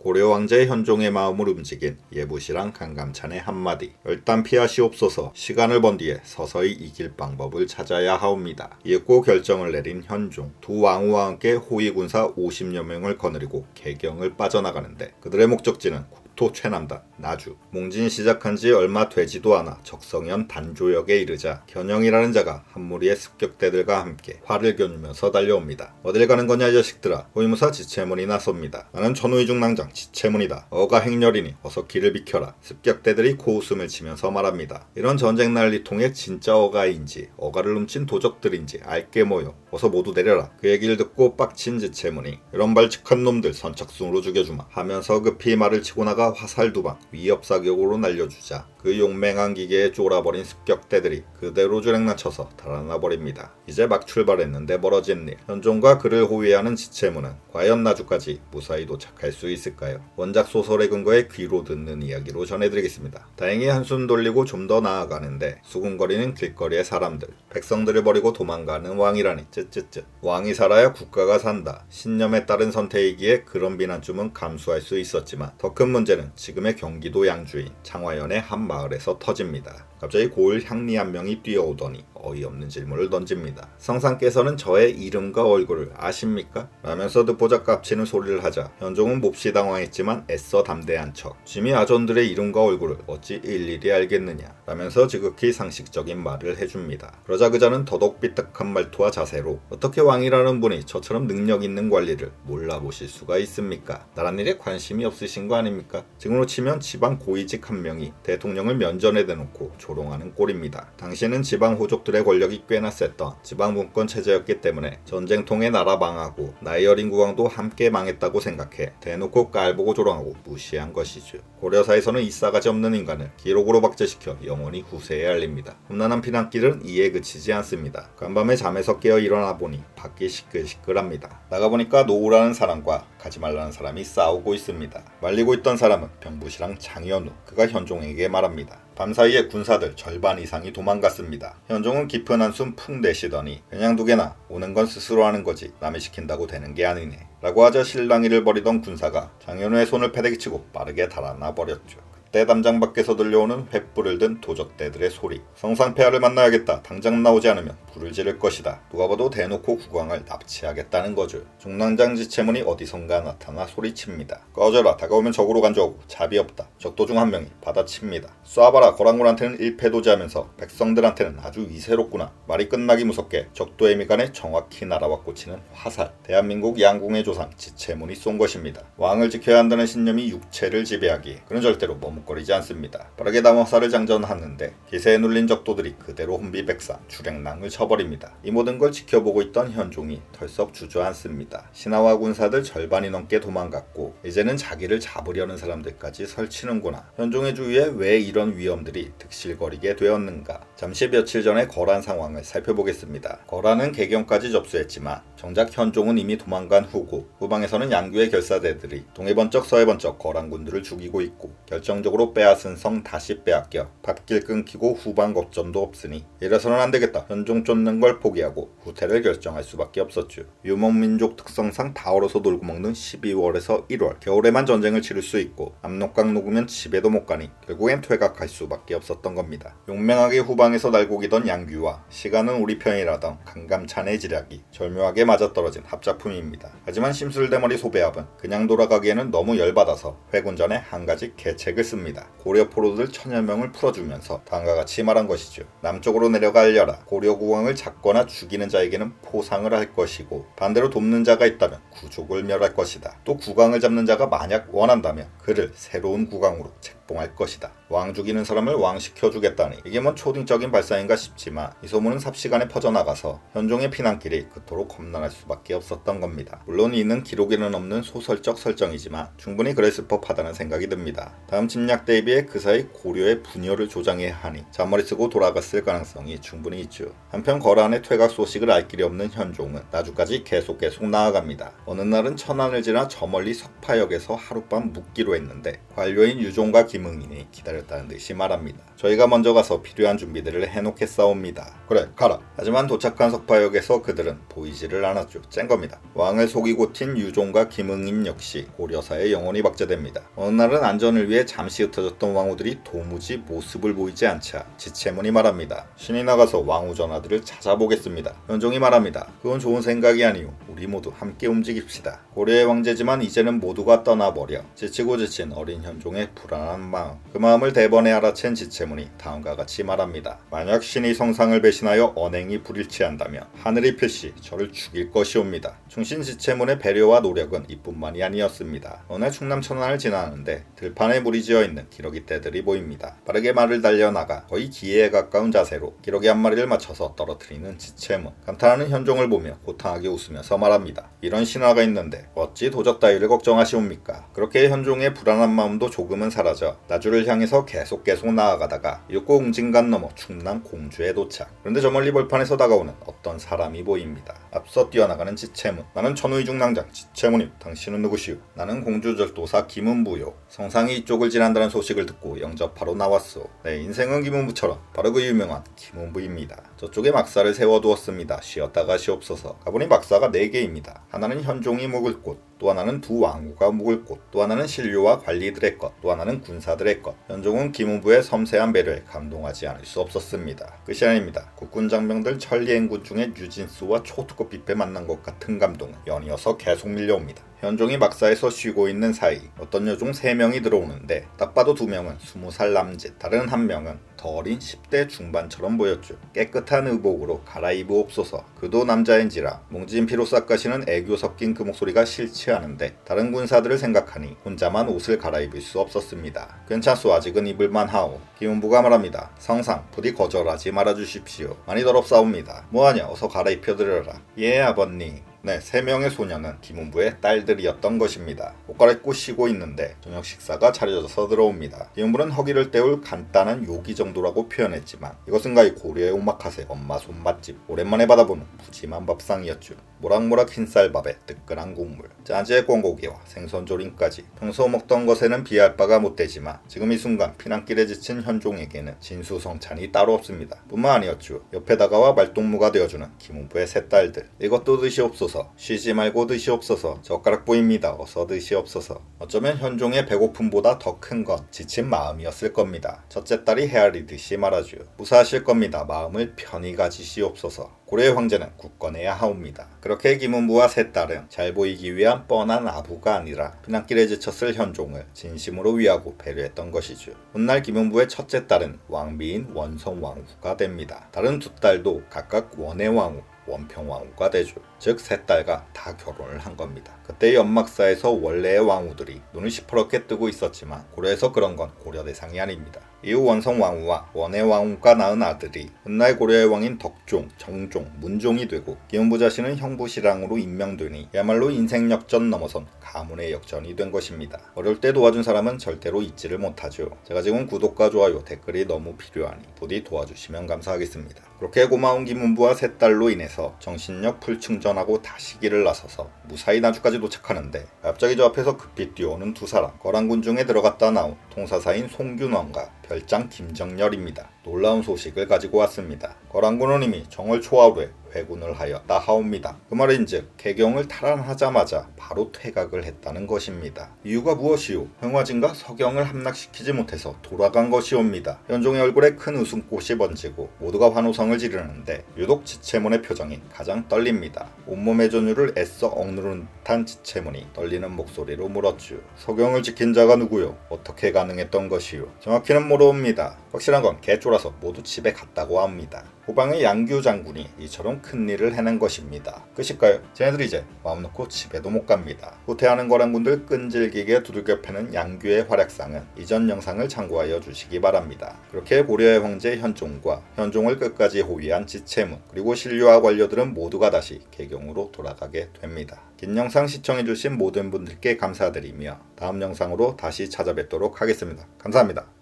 고려 왕자의 현종의 마음을 움직인 예부시랑 강감찬의 한마디. 일단 피하시옵소서. 시간을 번 뒤에 서서히 이길 방법을 찾아야 하옵니다. 이윽고 결정을 내린 현종. 두 왕후와 함께 호위군사 50여 명을 거느리고 개경을 빠져나가는데 그들의 목적지는 국토 최남단 나주. 몽진 시작한 지 얼마 되지도 않아 적성현 단조역에 이르자 견영이라는 자가 한 무리의 습격대들과 함께 활을 겨누면서 달려옵니다. 어딜 가는 거냐 이 자식들아. 호위무사 지체문이 나섭니다. 나는 전우이중낭장 지체문이다. 어가 행렬이니 어서 길을 비켜라. 습격대들이 코웃음을 치면서 말합니다. 이런 전쟁 난리통에 진짜 어가인지 어가를 훔친 도적들인지 알게 뭐요. 어서 모두 내려라. 그 얘기를 듣고 빡친 지체문이 이런 발칙한 놈들 선착순으로 죽여주마 하면서 급히 말을 치고 나가 화살 두 방 위협사격으로 날려주자 그 용맹한 기계에 쫄아버린 습격대들이 그대로 주랭나쳐서 달아나버립니다. 이제 막 출발했는데 벌어진 일. 현종과 그를 호위하는 지체문은 과연 나주까지 무사히 도착할 수 있을까요? 원작 소설의 근거에 귀로 듣는 이야기로 전해드리겠습니다. 다행히 한숨 돌리고 좀 더 나아가는데 수군거리는 길거리의 사람들. 백성들을 버리고 도망가는 왕이라니 쯧쯧쯧. 왕이 살아야 국가가 산다. 신념에 따른 선택이기에 그런 비난쯤은 감수할 수 있었지만 더 큰 문제는 지금의 경기도 양주인 창화연의 한 마을에서 터집니다. 갑자기 고을 향리 한 명이 뛰어오더니 어이없는 질문을 던집니다. 성상께서는 저의 이름과 얼굴을 아십니까? 라면서 듣보잡 깝치는 소리를 하자 현종은 몹시 당황했지만 애써 담대한 척 짐이 아전들의 이름과 얼굴을 어찌 일일이 알겠느냐 라면서 지극히 상식적인 말을 해줍니다. 그러자 그자는 더더욱 삐딱한 말투와 자세로 어떻게 왕이라는 분이 저처럼 능력 있는 관리를 몰라보실 수가 있습니까? 나란 일에 관심이 없으신 거 아닙니까? 지금으로 치면 지방 고위직 한 명이 대통령을 면전에 대놓고 조롱하는 꼴입니다. 당시에는 지방 호족들의 권력이 꽤나 셌던 지방 분권 체제였기 때문에 전쟁통에 나라 망하고 나이 어린 국왕도 함께 망했다고 생각해 대놓고 깔보고 조롱하고 무시한 것이죠. 고려사에서는 이 싸가지 없는 인간을 기록으로 박제시켜 영원히 후세에 알립니다. 험난한 피난길은 이에 그치지 않습니다. 간밤에 잠에서 깨어 일어나 보니 밖이 시끌시끌합니다. 나가보니까 노우라는 사람과 가지 말라는 사람이 싸우고 있습니다. 말리고 있던 사람은 병부시랑 장현우. 그가 현종에게 말합니다. 밤사이에 군사들 절반 이상이 도망갔습니다. 현종은 깊은 한숨 푹 내쉬더니 그냥 두게나 오는 건 스스로 하는 거지 남이 시킨다고 되는 게 아니네 라고 하자 실랑이를 벌이던 군사가 장현우의 손을 패대기치고 빠르게 달아나 버렸죠. 그때 담장 밖에서 들려오는 횃불을 든 도적대들의 소리. 성상폐하를 만나야겠다. 당장 나오지 않으면 불을 지를 것이다. 누가 봐도 대놓고 국왕을 납치하겠다는 거죠. 중랑장 지체문이 어디선가 나타나 소리칩니다. 꺼져라. 다가오면 적으로 간주하고 자비 없다. 적도 중 한 명이 받아칩니다. 쏴봐라. 거랑군한테는 일패도지하면서 백성들한테는 아주 위세롭구나. 말이 끝나기 무섭게 적도의 미간에 정확히 날아와 꽂히는 화살. 대한민국 양궁의 조상 지체문이 쏜 것입니다. 왕을 지켜야 한다는 신념이 육체를 지배하기에 그는 절대로 머뭇거리지 않습니다. 빠르게 남화살을 장전하는데 기세에 눌린 적도들이 그대로 혼비백산 주랭랑을 쳐버립니다. 이 모든 걸 지켜보고 있던 현종이 털썩 주저앉습니다. 신하와 군사들 절반이 넘게 도망갔고 이제는 자기를 잡으려는 사람들까지 설치는구나. 현종의 주위에 왜 이런 위험들이 득실거리게 되었는가. 잠시 며칠 전의 거란 상황을 살펴보겠습니다. 거란은 개경까지 접수했지만 정작 현종은 이미 도망간 후고 후방에서는 양규의 결사대들이 동해 번쩍 서해 번쩍 거란군들을 죽이고 있고 결정적으로 빼앗은 성 다시 빼앗겨 밭길 끊기고 후방 걱정도 없으니 이래서는 안되겠다. 현종 쫓는 걸 포기하고 후퇴를 결정할 수밖에 없었죠. 유목민족 특성상 다 얼어서 놀고 먹는 12월에서 1월 겨울에만 전쟁을 치를 수 있고 압록강 녹으면 집에도 못 가니 결국엔 퇴각할 수밖에 없었던 겁니다. 용맹하게 후방에서 날고기던 양규와 시간은 우리 편이라던 강감찬의 지략이 절묘하게 맞아떨어진 합작품입니다. 하지만 심술대머리 소배합은 그냥 돌아가기에는 너무 열받아서 회군 전에 한 가지 계책을 씁니다. 고려 포로들 1000여 명을 풀어주면서 다음과 같이 말한 것이죠. 남쪽으로 내려가려라. 고려 국왕을 잡거나 죽이는 자에게는 포상을 할 것이고 반대로 돕는 자가 있다면 구족을 멸할 것이다. 또 국왕을 잡는 자가 만약 원한다면 그를 새로운 국왕으로 책봉할 것이다. 왕 죽이는 사람을 왕시켜주겠다니 이게 뭔 초딩적인 발상인가 싶지만 이 소문은 삽시간에 퍼져나가서 현종의 피난길이 그토록 험난할 수밖에 없었던 겁니다. 물론 이는 기록에는 없는 소설적 설정이지만 충분히 그랬을 법하다는 생각이 듭니다. 다음 침략 대비에 그 사이 고려의 분열을 조장해야 하니 잔머리 쓰고 돌아갔을 가능성이 충분히 있죠. 한편 거란의 퇴각 소식을 알 길이 없는 현종은 나주까지 계속 나아갑니다. 어느 날은 천안을 지나 저 멀리 석파역에서 하룻밤 묵기로 했는데 관료인 유종과 김 김응인이 기다렸다는 듯이 말합니다. 저희가 먼저 가서 필요한 준비들을 해놓겠사옵니다. 그래 가라. 하지만 도착한 석파역에서 그들은 보이지를 않았죠. 짠 겁니다. 왕을 속이고 튄 유종과 김응인 역시 고려사에 영원히 박제됩니다. 어느 날은 안전을 위해 잠시 흩어졌던 왕후들이 도무지 모습을 보이지 않자 지체문이 말합니다. 신이 나가서 왕후 전하들을 찾아보겠습니다. 현종이 말합니다. 그건 좋은 생각이 아니오. 우리 모두 함께 움직입시다. 고려의 왕제지만 이제는 모두가 떠나버려 지치고 지친 어린 현종의 불안한 마음, 그 마음을 대번에 알아챈 지체문이 다음과 같이 말합니다. 만약 신이 성상을 배신하여 언행이 불일치한다면 하늘이 필시 저를 죽일 것이옵니다. 충신 지체문의 배려와 노력은 이뿐만이 아니었습니다. 어느 충남 천안을 지나는데 들판에 물이 지어있는 기러기 떼들이 보입니다. 빠르게 말을 달려나가 거의 기회에 가까운 자세로 기러기 한 마리를 맞춰서 떨어뜨리는 지체문. 감탄하는 현종을 보며 고탕하게 웃으면서 말합니다. 이런 신하가 있는데 어찌 도적 따위를 걱정하시옵니까? 그렇게 현종의 불안한 마음도 조금은 사라져 나주를 향해서 계속 나아가다가 육고 웅진간 넘어 충남 공주에 도착. 그런데 저 멀리 벌판에서 다가오는 어떤 사람이 보입니다. 앞서 뛰어나가는 지체문. 나는 천의중랑장 지체문임. 당신은 누구시오? 나는 공주절도사 김은부요. 성상이 이쪽을 지난다는 소식을 듣고 영접하러 나왔소. 내 인생은 김은부처럼 바로 그 유명한 김은부입니다. 저쪽에 막사를 세워두었습니다. 쉬었다가 시옵소서. 가보니 막사가 4개입니다. 하나는 현종이 묵을 곳, 또 하나는 두 왕후가 묵을 곳, 또 하나는 신료와 관리들의 것, 또 하나는 군사들의 것. 현종은 김은부의 섬세한 배려에 감동하지 않을 수 없었습니다. 끝이 아닙니다. 국군 장병들 천리행군 중에 유진수와 초특급 뷔페 만난 것 같은 감동은 연이어서 계속 밀려옵니다. 현종이 막사에서 쉬고 있는 사이 어떤 여종 3명이 들어오는데 딱 봐도 2명은 20살 남짓, 다른 1명은 더 어린 10대 중반처럼 보였죠. 깨끗한 의복으로 갈아입으옵소서. 그도 남자인지라 뭉진 피로 싹가시는 애교 섞인 그 목소리가 싫지 않은데 다른 군사들을 생각하니 혼자만 옷을 갈아입을 수 없었습니다. 괜찮소. 아직은 입을만 하오. 김은부가 말합니다. 성상 부디 거절하지 말아주십시오. 많이 더럽사옵니다. 뭐하냐 어서 갈아입혀드려라. 예 아버님. 네, 3명의 소녀는 김은부의 딸들이었던 것입니다. 옷 갈아입고 쉬고 있는데 저녁 식사가 차려져서 들어옵니다. 김은부는 허기를 때울 간단한 요기 정도라고 표현했지만 이것은 가히 고려의 오마카세 엄마 손맛집. 오랜만에 받아보는 푸짐한 밥상이었죠. 모락모락 흰쌀밥에 뜨끈한 국물, 짜지의 꿩고기와 생선조림까지. 평소 먹던 것에는 비할 바가 못되지만 지금 이 순간 피난길에 지친 현종에게는 진수성찬이 따로 없습니다. 뿐만 아니었죠. 옆에 다가와 말동무가 되어주는 김은부의 3딸들. 이것도 드시옵소서. 쉬지 말고 드시옵소서. 젓가락 보입니다. 어서 드시옵소서. 어쩌면 현종의 배고픔보다 더 큰 건 지친 마음이었을 겁니다. 첫째 딸이 헤아리듯이 말하죠. 무사하실 겁니다. 마음을 편히 가지시옵소서. 고려의 황제는 굳건해야 하옵니다. 그렇게 김은부와 3딸은 잘 보이기 위한 뻔한 아부가 아니라 피난길에 지쳤을 현종을 진심으로 위하고 배려했던 것이죠. 훗날 김은부의 첫째 딸은 왕비인 원성왕후가 됩니다. 다른 2딸도 각각 원해왕후, 원평왕후가 되죠. 즉 3딸과 다 결혼을 한 겁니다. 그때 연막사에서 원래의 왕후들이 눈을 시퍼렇게 뜨고 있었지만 고려에서 그런 건 고려 대상이 아닙니다. 이후 원성왕후와 원해왕후가 낳은 아들이 훗날 고려의 왕인 덕종, 정종, 문종이 되고 김은부 자신은 형부신랑으로 임명되니 야말로 인생 역전 넘어선 가문의 역전이 된 것입니다. 어릴 때 도와준 사람은 절대로 잊지를 못하죠. 제가 지금 구독과 좋아요, 댓글이 너무 필요하니 부디 도와주시면 감사하겠습니다. 그렇게 고마운 김은부와 3딸로 인해서 정신력 풀충전하고 다시 길을 나서서 무사히 나주까지 도착하는데 갑자기 저 앞에서 급히 뛰어오는 2사람, 거란군 중에 들어갔다 나온 통사사인 송균원과 별장 김정렬입니다. 놀라운 소식을 가지고 왔습니다. 거란군은 이미 정월 초하루에 회군을 하였다 하옵니다. 그 말인즉 개경을 탈환하자마자 바로 퇴각을 했다는 것입니다. 이유가 무엇이오? 흥화진과 서경을 함락시키지 못해서 돌아간 것이옵니다. 현종의 얼굴에 큰 웃음꽃이 번지고 모두가 환호성을 지르는데 유독 지체문의 표정이 가장 떨립니다. 온몸의 전율을 애써 억누른 듯한 지체문이 떨리는 목소리로 물었죠. 서경을 지킨 자가 누구요? 어떻게 가능했던 것이요? 정확히는 모르옵니다. 확실한 건 개쫄아서 모두 집에 갔다고 합니다. 후방의 양규 장군이 이처럼 큰일을 해낸 것입니다. 끝일까요? 쟤네들 이제 마음 놓고 집에도 못 갑니다. 후퇴하는 거란군들 끈질기게 두들겨 패는 양규의 활약상은 이전 영상을 참고하여 주시기 바랍니다. 그렇게 고려의 황제 현종과 현종을 끝까지 호위한 지체문 그리고 신료와 관료들은 모두가 다시 개경으로 돌아가게 됩니다. 긴 영상 시청해주신 모든 분들께 감사드리며 다음 영상으로 다시 찾아뵙도록 하겠습니다. 감사합니다.